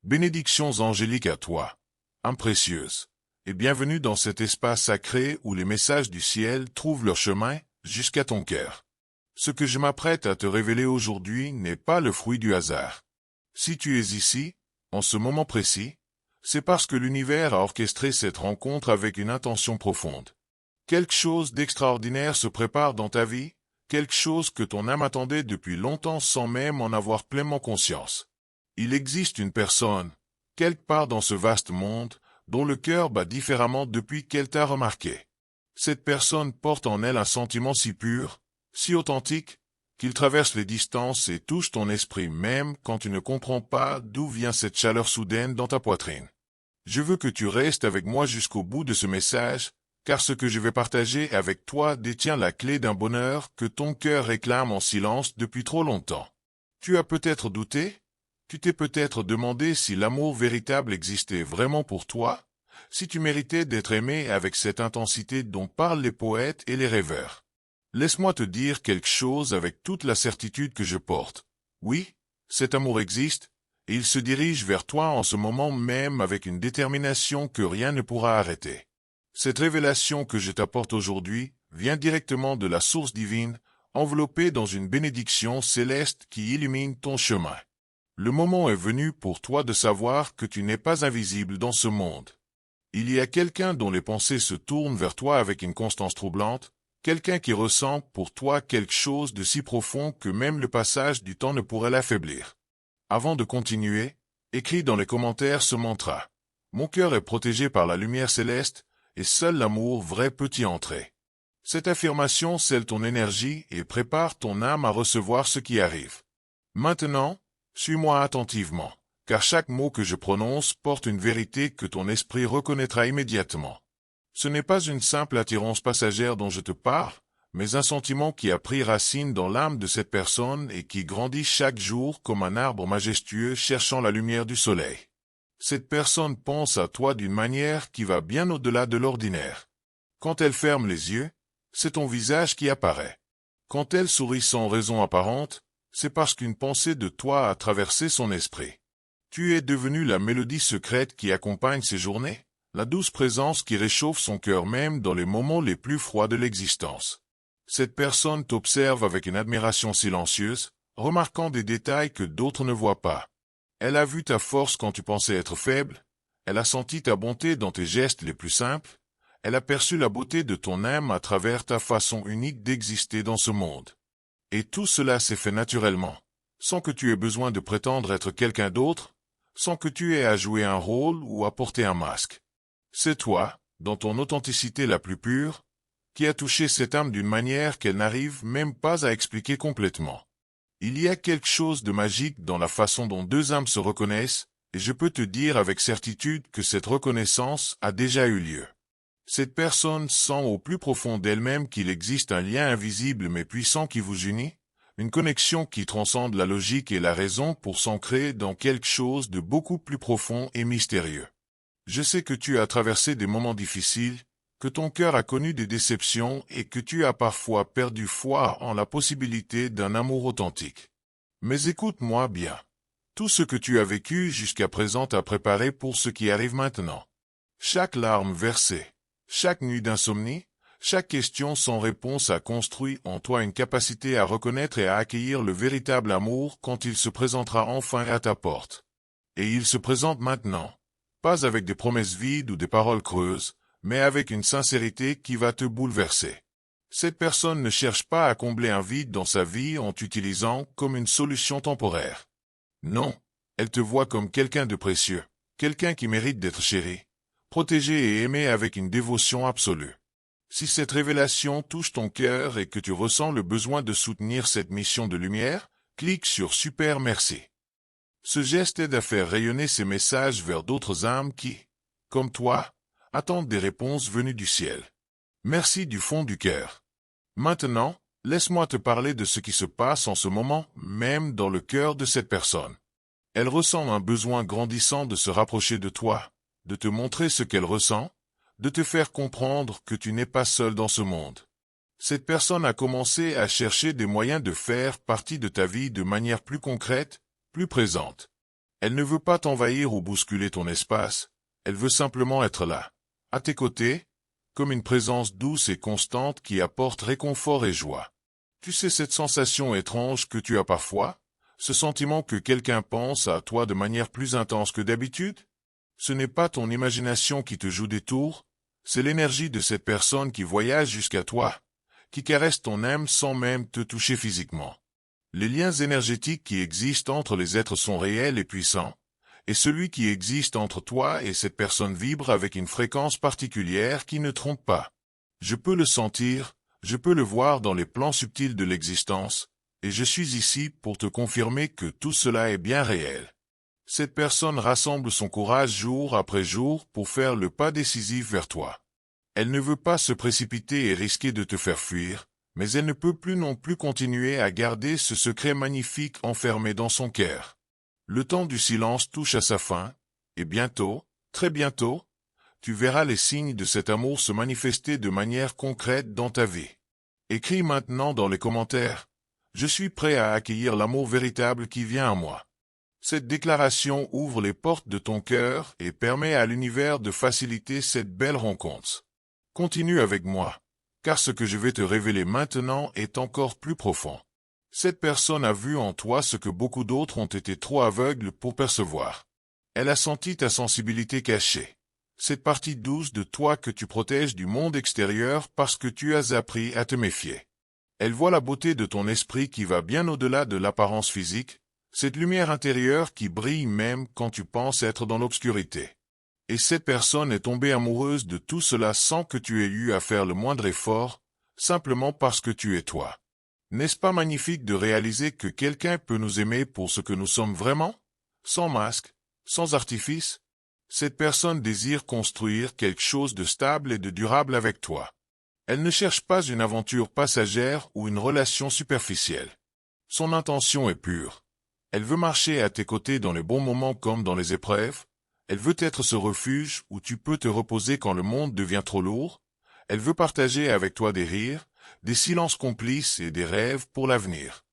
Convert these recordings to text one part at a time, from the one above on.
Bénédictions angéliques à toi, âme précieuse, et bienvenue dans cet espace sacré où les messages du ciel trouvent leur chemin jusqu'à ton cœur. Ce que je m'apprête à te révéler aujourd'hui n'est pas le fruit du hasard. Si tu es ici, en ce moment précis, c'est parce que l'univers a orchestré cette rencontre avec une intention profonde. Quelque chose d'extraordinaire se prépare dans ta vie, quelque chose que ton âme attendait depuis longtemps sans même en avoir pleinement conscience. Il existe une personne, quelque part dans ce vaste monde, dont le cœur bat différemment depuis qu'elle t'a remarqué. Cette personne porte en elle un sentiment si pur, si authentique, qu'il traverse les distances et touche ton esprit même quand tu ne comprends pas d'où vient cette chaleur soudaine dans ta poitrine. Je veux que tu restes avec moi jusqu'au bout de ce message, car ce que je vais partager avec toi détient la clé d'un bonheur que ton cœur réclame en silence depuis trop longtemps. Tu as peut-être douté? Tu t'es peut-être demandé si l'amour véritable existait vraiment pour toi, si tu méritais d'être aimé avec cette intensité dont parlent les poètes et les rêveurs. Laisse-moi te dire quelque chose avec toute la certitude que je porte. Oui, cet amour existe, et il se dirige vers toi en ce moment même avec une détermination que rien ne pourra arrêter. Cette révélation que je t'apporte aujourd'hui vient directement de la source divine, enveloppée dans une bénédiction céleste qui illumine ton chemin. Le moment est venu pour toi de savoir que tu n'es pas invisible dans ce monde. Il y a quelqu'un dont les pensées se tournent vers toi avec une constance troublante, quelqu'un qui ressent pour toi quelque chose de si profond que même le passage du temps ne pourrait l'affaiblir. Avant de continuer, écris dans les commentaires ce mantra. Mon cœur est protégé par la lumière céleste, et seul l'amour vrai peut y entrer. Cette affirmation scelle ton énergie et prépare ton âme à recevoir ce qui arrive. Maintenant, suis-moi attentivement, car chaque mot que je prononce porte une vérité que ton esprit reconnaîtra immédiatement. Ce n'est pas une simple attirance passagère dont je te parle, mais un sentiment qui a pris racine dans l'âme de cette personne et qui grandit chaque jour comme un arbre majestueux cherchant la lumière du soleil. Cette personne pense à toi d'une manière qui va bien au-delà de l'ordinaire. Quand elle ferme les yeux, c'est ton visage qui apparaît. Quand elle sourit sans raison apparente, c'est parce qu'une pensée de toi a traversé son esprit. Tu es devenu la mélodie secrète qui accompagne ses journées, la douce présence qui réchauffe son cœur même dans les moments les plus froids de l'existence. Cette personne t'observe avec une admiration silencieuse, remarquant des détails que d'autres ne voient pas. Elle a vu ta force quand tu pensais être faible, elle a senti ta bonté dans tes gestes les plus simples, elle a perçu la beauté de ton âme à travers ta façon unique d'exister dans ce monde. Et tout cela s'est fait naturellement, sans que tu aies besoin de prétendre être quelqu'un d'autre, sans que tu aies à jouer un rôle ou à porter un masque. C'est toi, dans ton authenticité la plus pure, qui a touché cette âme d'une manière qu'elle n'arrive même pas à expliquer complètement. Il y a quelque chose de magique dans la façon dont deux âmes se reconnaissent, et je peux te dire avec certitude que cette reconnaissance a déjà eu lieu. Cette personne sent au plus profond d'elle-même qu'il existe un lien invisible mais puissant qui vous unit, une connexion qui transcende la logique et la raison pour s'ancrer dans quelque chose de beaucoup plus profond et mystérieux. Je sais que tu as traversé des moments difficiles, que ton cœur a connu des déceptions et que tu as parfois perdu foi en la possibilité d'un amour authentique. Mais écoute-moi bien. Tout ce que tu as vécu jusqu'à présent t'a préparé pour ce qui arrive maintenant. Chaque larme versée, chaque nuit d'insomnie, chaque question sans réponse a construit en toi une capacité à reconnaître et à accueillir le véritable amour quand il se présentera enfin à ta porte. Et il se présente maintenant, pas avec des promesses vides ou des paroles creuses, mais avec une sincérité qui va te bouleverser. Cette personne ne cherche pas à combler un vide dans sa vie en t'utilisant comme une solution temporaire. Non, elle te voit comme quelqu'un de précieux, quelqu'un qui mérite d'être chéri, protégé et aimé avec une dévotion absolue. Si cette révélation touche ton cœur et que tu ressens le besoin de soutenir cette mission de lumière, clique sur Super Merci. Ce geste aide à faire rayonner ces messages vers d'autres âmes qui, comme toi, attendent des réponses venues du ciel. Merci du fond du cœur. Maintenant, laisse-moi te parler de ce qui se passe en ce moment, même dans le cœur de cette personne. Elle ressent un besoin grandissant de se rapprocher de toi, de te montrer ce qu'elle ressent, de te faire comprendre que tu n'es pas seul dans ce monde. Cette personne a commencé à chercher des moyens de faire partie de ta vie de manière plus concrète, plus présente. Elle ne veut pas t'envahir ou bousculer ton espace, elle veut simplement être là, à tes côtés, comme une présence douce et constante qui apporte réconfort et joie. Tu sais cette sensation étrange que tu as parfois? Ce sentiment que quelqu'un pense à toi de manière plus intense que d'habitude? Ce n'est pas ton imagination qui te joue des tours, c'est l'énergie de cette personne qui voyage jusqu'à toi, qui caresse ton âme sans même te toucher physiquement. Les liens énergétiques qui existent entre les êtres sont réels et puissants, et celui qui existe entre toi et cette personne vibre avec une fréquence particulière qui ne trompe pas. Je peux le sentir, je peux le voir dans les plans subtils de l'existence, et je suis ici pour te confirmer que tout cela est bien réel. Cette personne rassemble son courage jour après jour pour faire le pas décisif vers toi. Elle ne veut pas se précipiter et risquer de te faire fuir, mais elle ne peut plus non plus continuer à garder ce secret magnifique enfermé dans son cœur. Le temps du silence touche à sa fin, et bientôt, très bientôt, tu verras les signes de cet amour se manifester de manière concrète dans ta vie. Écris maintenant dans les commentaires « Je suis prêt à accueillir l'amour véritable qui vient à moi ». Cette déclaration ouvre les portes de ton cœur et permet à l'univers de faciliter cette belle rencontre. Continue avec moi, car ce que je vais te révéler maintenant est encore plus profond. Cette personne a vu en toi ce que beaucoup d'autres ont été trop aveugles pour percevoir. Elle a senti ta sensibilité cachée. Cette partie douce de toi que tu protèges du monde extérieur parce que tu as appris à te méfier. Elle voit la beauté de ton esprit qui va bien au-delà de l'apparence physique, cette lumière intérieure qui brille même quand tu penses être dans l'obscurité. Et cette personne est tombée amoureuse de tout cela sans que tu aies eu à faire le moindre effort, simplement parce que tu es toi. N'est-ce pas magnifique de réaliser que quelqu'un peut nous aimer pour ce que nous sommes vraiment? Sans masque, sans artifice? Cette personne désire construire quelque chose de stable et de durable avec toi. Elle ne cherche pas une aventure passagère ou une relation superficielle. Son intention est pure. Elle veut marcher à tes côtés dans les bons moments comme dans les épreuves. Elle veut être ce refuge où tu peux te reposer quand le monde devient trop lourd. Elle veut partager avec toi des rires, des silences complices et des rêves pour l'avenir.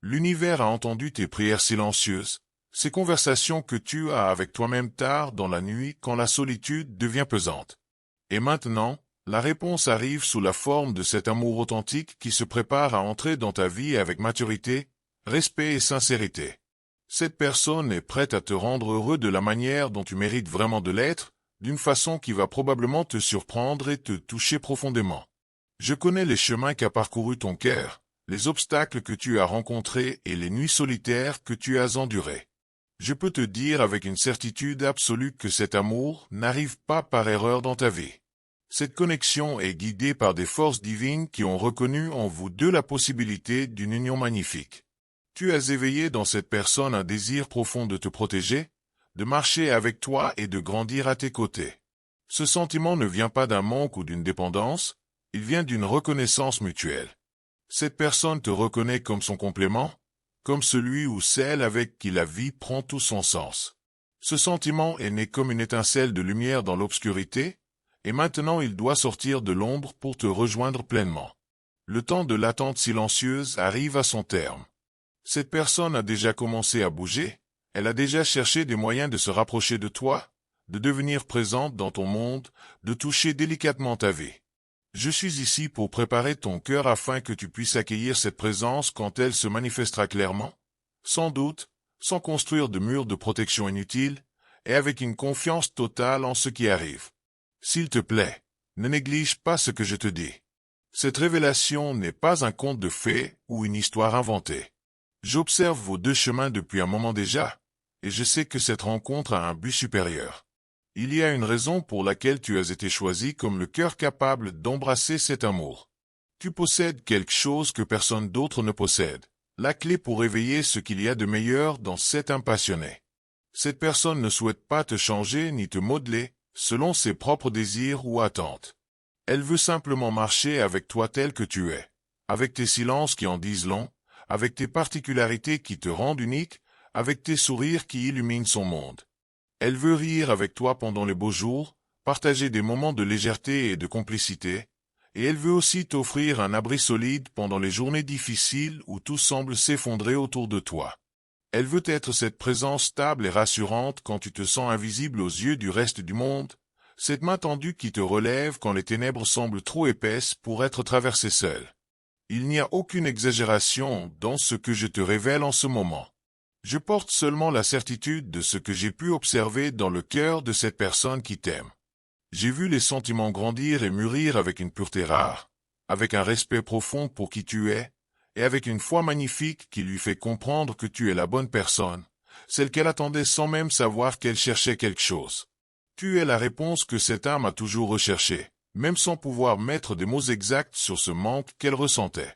L'univers a entendu tes prières silencieuses, ces conversations que tu as avec toi-même tard dans la nuit quand la solitude devient pesante. Et maintenant, la réponse arrive sous la forme de cet amour authentique qui se prépare à entrer dans ta vie avec maturité, respect et sincérité. Cette personne est prête à te rendre heureux de la manière dont tu mérites vraiment de l'être, d'une façon qui va probablement te surprendre et te toucher profondément. Je connais les chemins qu'a parcouru ton cœur, les obstacles que tu as rencontrés et les nuits solitaires que tu as endurées. Je peux te dire avec une certitude absolue que cet amour n'arrive pas par erreur dans ta vie. Cette connexion est guidée par des forces divines qui ont reconnu en vous deux la possibilité d'une union magnifique. Tu as éveillé dans cette personne un désir profond de te protéger, de marcher avec toi et de grandir à tes côtés. Ce sentiment ne vient pas d'un manque ou d'une dépendance, il vient d'une reconnaissance mutuelle. Cette personne te reconnaît comme son complément, comme celui ou celle avec qui la vie prend tout son sens. Ce sentiment est né comme une étincelle de lumière dans l'obscurité, et maintenant il doit sortir de l'ombre pour te rejoindre pleinement. Le temps de l'attente silencieuse arrive à son terme. Cette personne a déjà commencé à bouger, elle a déjà cherché des moyens de se rapprocher de toi, de devenir présente dans ton monde, de toucher délicatement ta vie. Je suis ici pour préparer ton cœur afin que tu puisses accueillir cette présence quand elle se manifestera clairement, sans doute, sans construire de murs de protection inutiles, et avec une confiance totale en ce qui arrive. S'il te plaît, ne néglige pas ce que je te dis. Cette révélation n'est pas un conte de fées ou une histoire inventée. J'observe vos deux chemins depuis un moment déjà, et je sais que cette rencontre a un but supérieur. Il y a une raison pour laquelle tu as été choisi comme le cœur capable d'embrasser cet amour. Tu possèdes quelque chose que personne d'autre ne possède, la clé pour réveiller ce qu'il y a de meilleur dans cet âme passionnée. Cette personne ne souhaite pas te changer ni te modeler, selon ses propres désirs ou attentes. Elle veut simplement marcher avec toi tel que tu es, avec tes silences qui en disent long, avec tes particularités qui te rendent unique, avec tes sourires qui illuminent son monde. Elle veut rire avec toi pendant les beaux jours, partager des moments de légèreté et de complicité, et elle veut aussi t'offrir un abri solide pendant les journées difficiles où tout semble s'effondrer autour de toi. Elle veut être cette présence stable et rassurante quand tu te sens invisible aux yeux du reste du monde, cette main tendue qui te relève quand les ténèbres semblent trop épaisses pour être traversées seule. Il n'y a aucune exagération dans ce que je te révèle en ce moment. Je porte seulement la certitude de ce que j'ai pu observer dans le cœur de cette personne qui t'aime. J'ai vu les sentiments grandir et mûrir avec une pureté rare, avec un respect profond pour qui tu es, et avec une foi magnifique qui lui fait comprendre que tu es la bonne personne, celle qu'elle attendait sans même savoir qu'elle cherchait quelque chose. Tu es la réponse que cette âme a toujours recherchée, même sans pouvoir mettre des mots exacts sur ce manque qu'elle ressentait.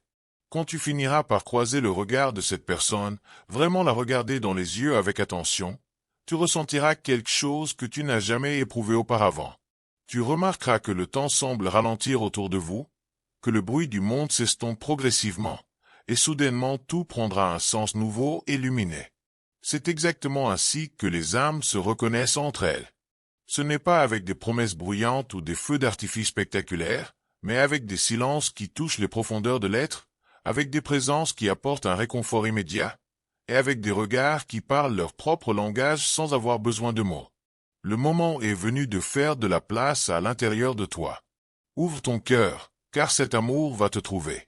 Quand tu finiras par croiser le regard de cette personne, vraiment la regarder dans les yeux avec attention, tu ressentiras quelque chose que tu n'as jamais éprouvé auparavant. Tu remarqueras que le temps semble ralentir autour de vous, que le bruit du monde s'estompe progressivement, et soudainement tout prendra un sens nouveau et lumineux. C'est exactement ainsi que les âmes se reconnaissent entre elles. Ce n'est pas avec des promesses bruyantes ou des feux d'artifice spectaculaires, mais avec des silences qui touchent les profondeurs de l'être, avec des présences qui apportent un réconfort immédiat, et avec des regards qui parlent leur propre langage sans avoir besoin de mots. Le moment est venu de faire de la place à l'intérieur de toi. Ouvre ton cœur, car cet amour va te trouver.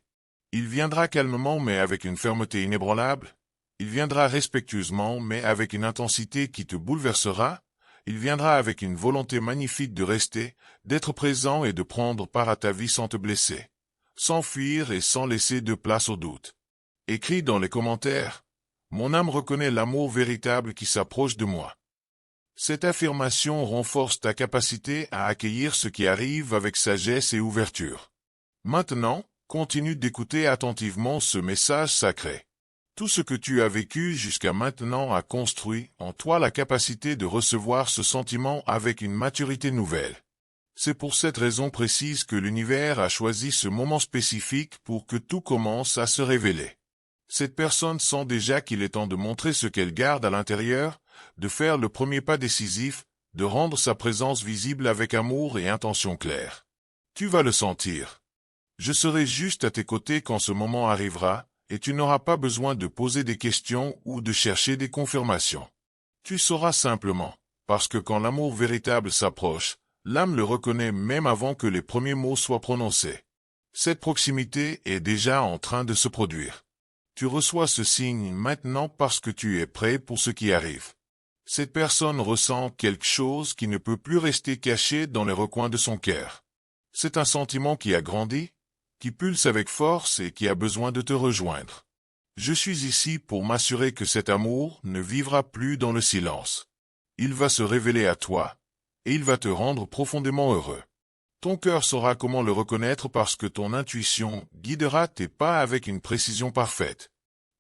Il viendra calmement mais avec une fermeté inébranlable. Il viendra respectueusement mais avec une intensité qui te bouleversera. Il viendra avec une volonté magnifique de rester, d'être présent et de prendre part à ta vie sans te blesser, sans fuir et sans laisser de place au doute. Écris dans les commentaires. Mon âme reconnaît l'amour véritable qui s'approche de moi. Cette affirmation renforce ta capacité à accueillir ce qui arrive avec sagesse et ouverture. Maintenant, continue d'écouter attentivement ce message sacré. Tout ce que tu as vécu jusqu'à maintenant a construit en toi la capacité de recevoir ce sentiment avec une maturité nouvelle. C'est pour cette raison précise que l'univers a choisi ce moment spécifique pour que tout commence à se révéler. Cette personne sent déjà qu'il est temps de montrer ce qu'elle garde à l'intérieur, de faire le premier pas décisif, de rendre sa présence visible avec amour et intention claire. Tu vas le sentir. Je serai juste à tes côtés quand ce moment arrivera, et tu n'auras pas besoin de poser des questions ou de chercher des confirmations. Tu sauras simplement, parce que quand l'amour véritable s'approche, l'âme le reconnaît même avant que les premiers mots soient prononcés. Cette proximité est déjà en train de se produire. Tu reçois ce signe maintenant parce que tu es prêt pour ce qui arrive. Cette personne ressent quelque chose qui ne peut plus rester caché dans les recoins de son cœur. C'est un sentiment qui a grandi, qui pulse avec force et qui a besoin de te rejoindre. Je suis ici pour m'assurer que cet amour ne vivra plus dans le silence. Il va se révéler à toi, et il va te rendre profondément heureux. Ton cœur saura comment le reconnaître parce que ton intuition guidera tes pas avec une précision parfaite.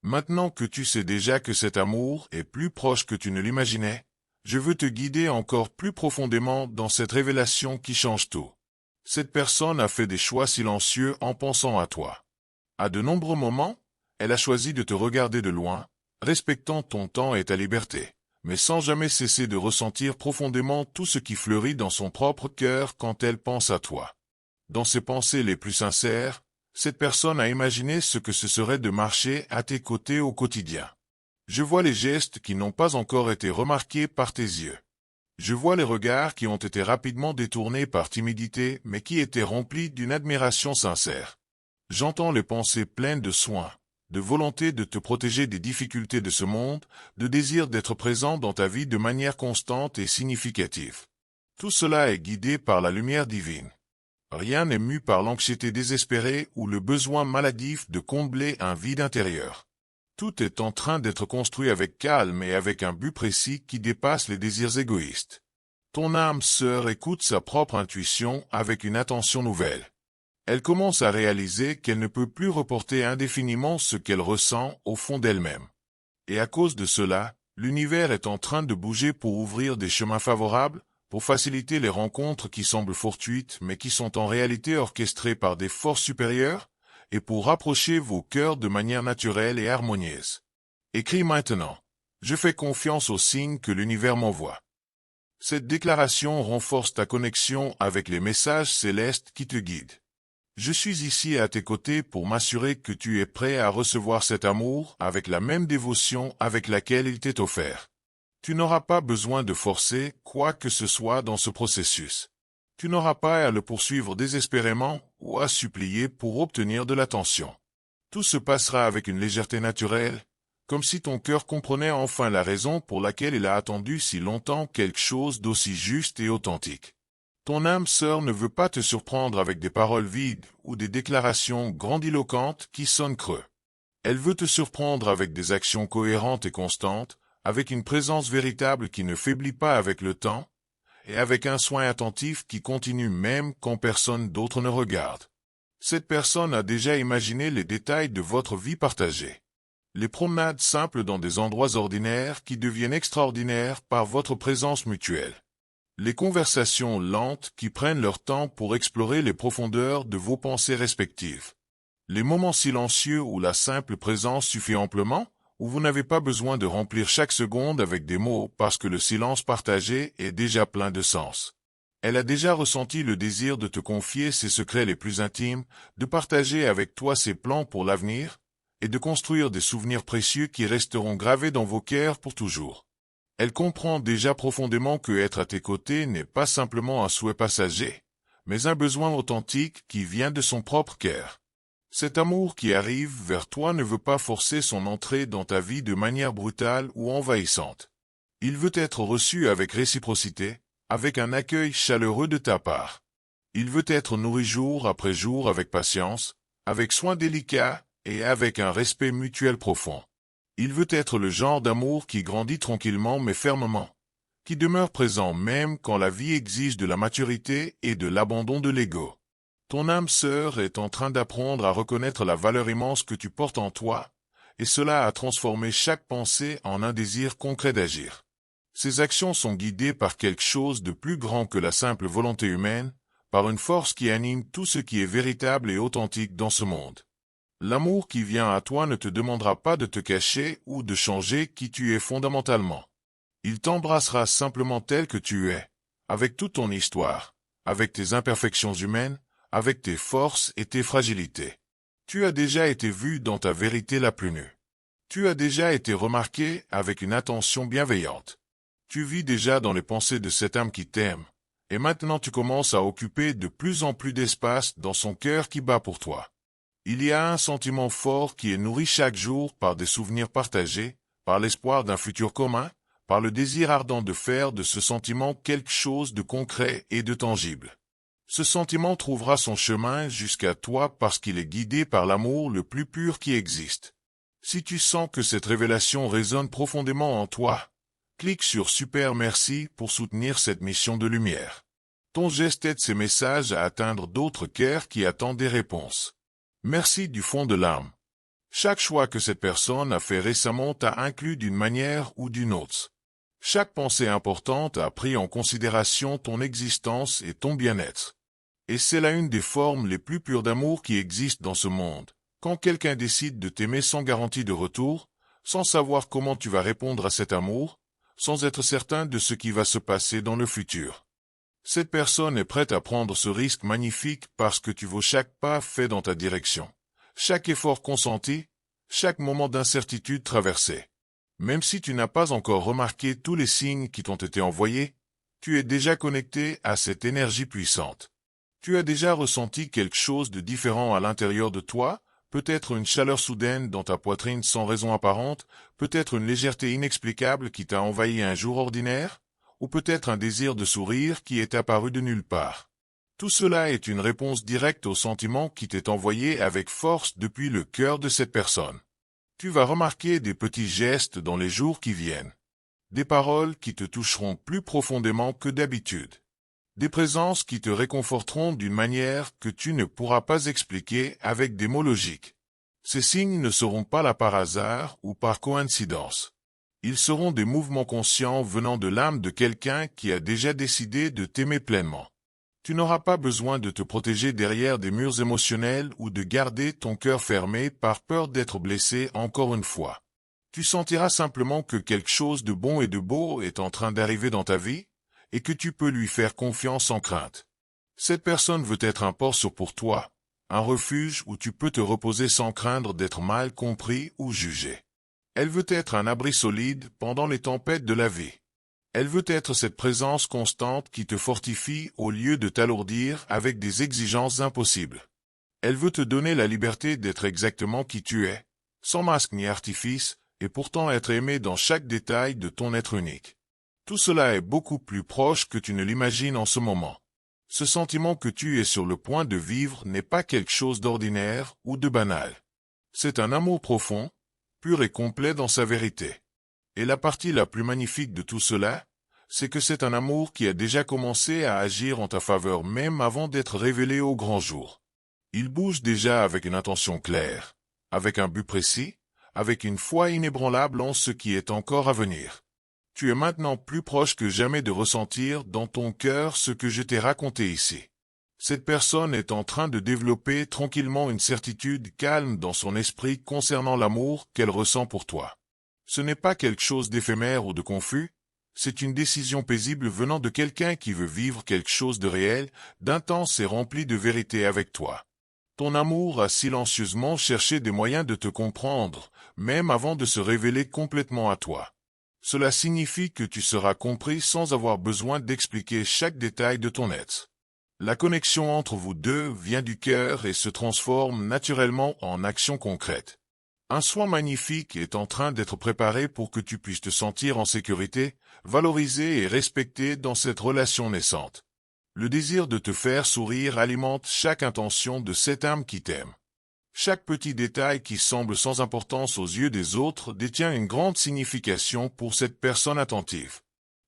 Maintenant que tu sais déjà que cet amour est plus proche que tu ne l'imaginais, je veux te guider encore plus profondément dans cette révélation qui change tout. Cette personne a fait des choix silencieux en pensant à toi. À de nombreux moments, elle a choisi de te regarder de loin, respectant ton temps et ta liberté, mais sans jamais cesser de ressentir profondément tout ce qui fleurit dans son propre cœur quand elle pense à toi. Dans ses pensées les plus sincères, cette personne a imaginé ce que ce serait de marcher à tes côtés au quotidien. Je vois les gestes qui n'ont pas encore été remarqués par tes yeux. Je vois les regards qui ont été rapidement détournés par timidité mais qui étaient remplis d'une admiration sincère. J'entends les pensées pleines de soin, de volonté de te protéger des difficultés de ce monde, de désir d'être présent dans ta vie de manière constante et significative. Tout cela est guidé par la lumière divine. Rien n'est mû par l'anxiété désespérée ou le besoin maladif de combler un vide intérieur. Tout est en train d'être construit avec calme et avec un but précis qui dépasse les désirs égoïstes. Ton âme sœur écoute sa propre intuition avec une attention nouvelle. Elle commence à réaliser qu'elle ne peut plus reporter indéfiniment ce qu'elle ressent au fond d'elle-même. Et à cause de cela, l'univers est en train de bouger pour ouvrir des chemins favorables, pour faciliter les rencontres qui semblent fortuites mais qui sont en réalité orchestrées par des forces supérieures, et pour rapprocher vos cœurs de manière naturelle et harmonieuse. Écris maintenant. Je fais confiance aux signes que l'univers m'envoie. Cette déclaration renforce ta connexion avec les messages célestes qui te guident. Je suis ici à tes côtés pour m'assurer que tu es prêt à recevoir cet amour avec la même dévotion avec laquelle il t'est offert. Tu n'auras pas besoin de forcer quoi que ce soit dans ce processus. Tu n'auras pas à le poursuivre désespérément ou à supplier pour obtenir de l'attention. Tout se passera avec une légèreté naturelle, comme si ton cœur comprenait enfin la raison pour laquelle il a attendu si longtemps quelque chose d'aussi juste et authentique. Ton âme sœur ne veut pas te surprendre avec des paroles vides ou des déclarations grandiloquentes qui sonnent creux. Elle veut te surprendre avec des actions cohérentes et constantes, avec une présence véritable qui ne faiblit pas avec le temps, et avec un soin attentif qui continue même quand personne d'autre ne regarde. Cette personne a déjà imaginé les détails de votre vie partagée. Les promenades simples dans des endroits ordinaires qui deviennent extraordinaires par votre présence mutuelle. Les conversations lentes qui prennent leur temps pour explorer les profondeurs de vos pensées respectives. Les moments silencieux où la simple présence suffit amplement, où vous n'avez pas besoin de remplir chaque seconde avec des mots parce que le silence partagé est déjà plein de sens. Elle a déjà ressenti le désir de te confier ses secrets les plus intimes, de partager avec toi ses plans pour l'avenir, et de construire des souvenirs précieux qui resteront gravés dans vos cœurs pour toujours. Elle comprend déjà profondément que être à tes côtés n'est pas simplement un souhait passager, mais un besoin authentique qui vient de son propre cœur. Cet amour qui arrive vers toi ne veut pas forcer son entrée dans ta vie de manière brutale ou envahissante. Il veut être reçu avec réciprocité, avec un accueil chaleureux de ta part. Il veut être nourri jour après jour avec patience, avec soin délicat et avec un respect mutuel profond. Il veut être le genre d'amour qui grandit tranquillement mais fermement, qui demeure présent même quand la vie exige de la maturité et de l'abandon de l'ego. Ton âme sœur est en train d'apprendre à reconnaître la valeur immense que tu portes en toi, et cela a transformé chaque pensée en un désir concret d'agir. Ces actions sont guidées par quelque chose de plus grand que la simple volonté humaine, par une force qui anime tout ce qui est véritable et authentique dans ce monde. L'amour qui vient à toi ne te demandera pas de te cacher ou de changer qui tu es fondamentalement. Il t'embrassera simplement tel que tu es, avec toute ton histoire, avec tes imperfections humaines, avec tes forces et tes fragilités. Tu as déjà été vu dans ta vérité la plus nue. Tu as déjà été remarqué avec une attention bienveillante. Tu vis déjà dans les pensées de cette âme qui t'aime, et maintenant tu commences à occuper de plus en plus d'espace dans son cœur qui bat pour toi. Il y a un sentiment fort qui est nourri chaque jour par des souvenirs partagés, par l'espoir d'un futur commun, par le désir ardent de faire de ce sentiment quelque chose de concret et de tangible. Ce sentiment trouvera son chemin jusqu'à toi parce qu'il est guidé par l'amour le plus pur qui existe. Si tu sens que cette révélation résonne profondément en toi, clique sur Super Merci pour soutenir cette mission de lumière. Ton geste aide ces messages à atteindre d'autres cœurs qui attendent des réponses. Merci du fond de l'âme. Chaque choix que cette personne a fait récemment t'a inclus d'une manière ou d'une autre. Chaque pensée importante a pris en considération ton existence et ton bien-être. Et c'est là une des formes les plus pures d'amour qui existent dans ce monde. Quand quelqu'un décide de t'aimer sans garantie de retour, sans savoir comment tu vas répondre à cet amour, sans être certain de ce qui va se passer dans le futur. Cette personne est prête à prendre ce risque magnifique parce que tu vaux chaque pas fait dans ta direction, chaque effort consenti, chaque moment d'incertitude traversé. Même si tu n'as pas encore remarqué tous les signes qui t'ont été envoyés, tu es déjà connecté à cette énergie puissante. Tu as déjà ressenti quelque chose de différent à l'intérieur de toi, peut-être une chaleur soudaine dans ta poitrine sans raison apparente, peut-être une légèreté inexplicable qui t'a envahi un jour ordinaire, ou peut-être un désir de sourire qui est apparu de nulle part. Tout cela est une réponse directe au sentiment qui t'est envoyé avec force depuis le cœur de cette personne. Tu vas remarquer des petits gestes dans les jours qui viennent. Des paroles qui te toucheront plus profondément que d'habitude. Des présences qui te réconforteront d'une manière que tu ne pourras pas expliquer avec des mots logiques. Ces signes ne seront pas là par hasard ou par coïncidence. Ils seront des mouvements conscients venant de l'âme de quelqu'un qui a déjà décidé de t'aimer pleinement. Tu n'auras pas besoin de te protéger derrière des murs émotionnels ou de garder ton cœur fermé par peur d'être blessé encore une fois. Tu sentiras simplement que quelque chose de bon et de beau est en train d'arriver dans ta vie, et que tu peux lui faire confiance sans crainte. Cette personne veut être un port sûr pour toi, un refuge où tu peux te reposer sans craindre d'être mal compris ou jugé. Elle veut être un abri solide pendant les tempêtes de la vie. Elle veut être cette présence constante qui te fortifie au lieu de t'alourdir avec des exigences impossibles. Elle veut te donner la liberté d'être exactement qui tu es, sans masque ni artifice, et pourtant être aimé dans chaque détail de ton être unique. Tout cela est beaucoup plus proche que tu ne l'imagines en ce moment. Ce sentiment que tu es sur le point de vivre n'est pas quelque chose d'ordinaire ou de banal. C'est un amour profond, pur et complet dans sa vérité. Et la partie la plus magnifique de tout cela, c'est que c'est un amour qui a déjà commencé à agir en ta faveur même avant d'être révélé au grand jour. Il bouge déjà avec une intention claire, avec un but précis, avec une foi inébranlable en ce qui est encore à venir. Tu es maintenant plus proche que jamais de ressentir dans ton cœur ce que je t'ai raconté ici. Cette personne est en train de développer tranquillement une certitude calme dans son esprit concernant l'amour qu'elle ressent pour toi. Ce n'est pas quelque chose d'éphémère ou de confus, c'est une décision paisible venant de quelqu'un qui veut vivre quelque chose de réel, d'intense et rempli de vérité avec toi. Ton amour a silencieusement cherché des moyens de te comprendre, même avant de se révéler complètement à toi. Cela signifie que tu seras compris sans avoir besoin d'expliquer chaque détail de ton être. La connexion entre vous deux vient du cœur et se transforme naturellement en action concrète. Un soin magnifique est en train d'être préparé pour que tu puisses te sentir en sécurité, valorisé et respecté dans cette relation naissante. Le désir de te faire sourire alimente chaque intention de cette âme qui t'aime. Chaque petit détail qui semble sans importance aux yeux des autres détient une grande signification pour cette personne attentive.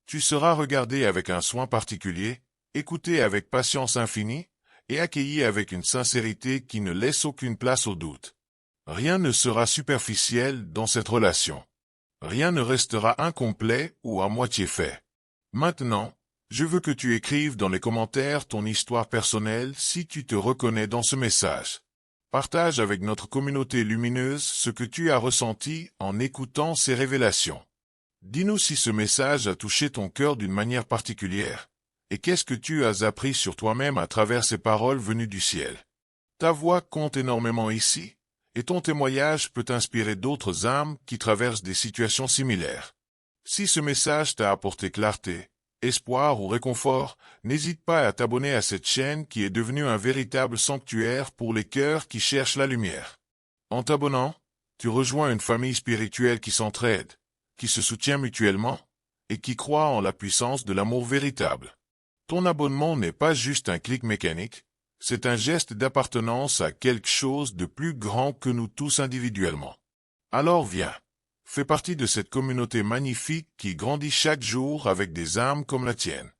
Tu seras regardé avec un soin particulier, écouté avec patience infinie, et accueilli avec une sincérité qui ne laisse aucune place au doute. Rien ne sera superficiel dans cette relation. Rien ne restera incomplet ou à moitié fait. Maintenant, je veux que tu écrives dans les commentaires ton histoire personnelle si tu te reconnais dans ce message. Partage avec notre communauté lumineuse ce que tu as ressenti en écoutant ces révélations. Dis-nous si ce message a touché ton cœur d'une manière particulière, et qu'est-ce que tu as appris sur toi-même à travers ces paroles venues du ciel. Ta voix compte énormément ici, et ton témoignage peut inspirer d'autres âmes qui traversent des situations similaires. Si ce message t'a apporté clarté, espoir ou réconfort, n'hésite pas à t'abonner à cette chaîne qui est devenue un véritable sanctuaire pour les cœurs qui cherchent la lumière. En t'abonnant, tu rejoins une famille spirituelle qui s'entraide, qui se soutient mutuellement, et qui croit en la puissance de l'amour véritable. Ton abonnement n'est pas juste un clic mécanique, c'est un geste d'appartenance à quelque chose de plus grand que nous tous individuellement. Alors viens. Fais partie de cette communauté magnifique qui grandit chaque jour avec des âmes comme la tienne.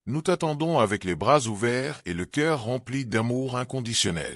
Nous t'attendons avec les bras ouverts et le cœur rempli d'amour inconditionnel.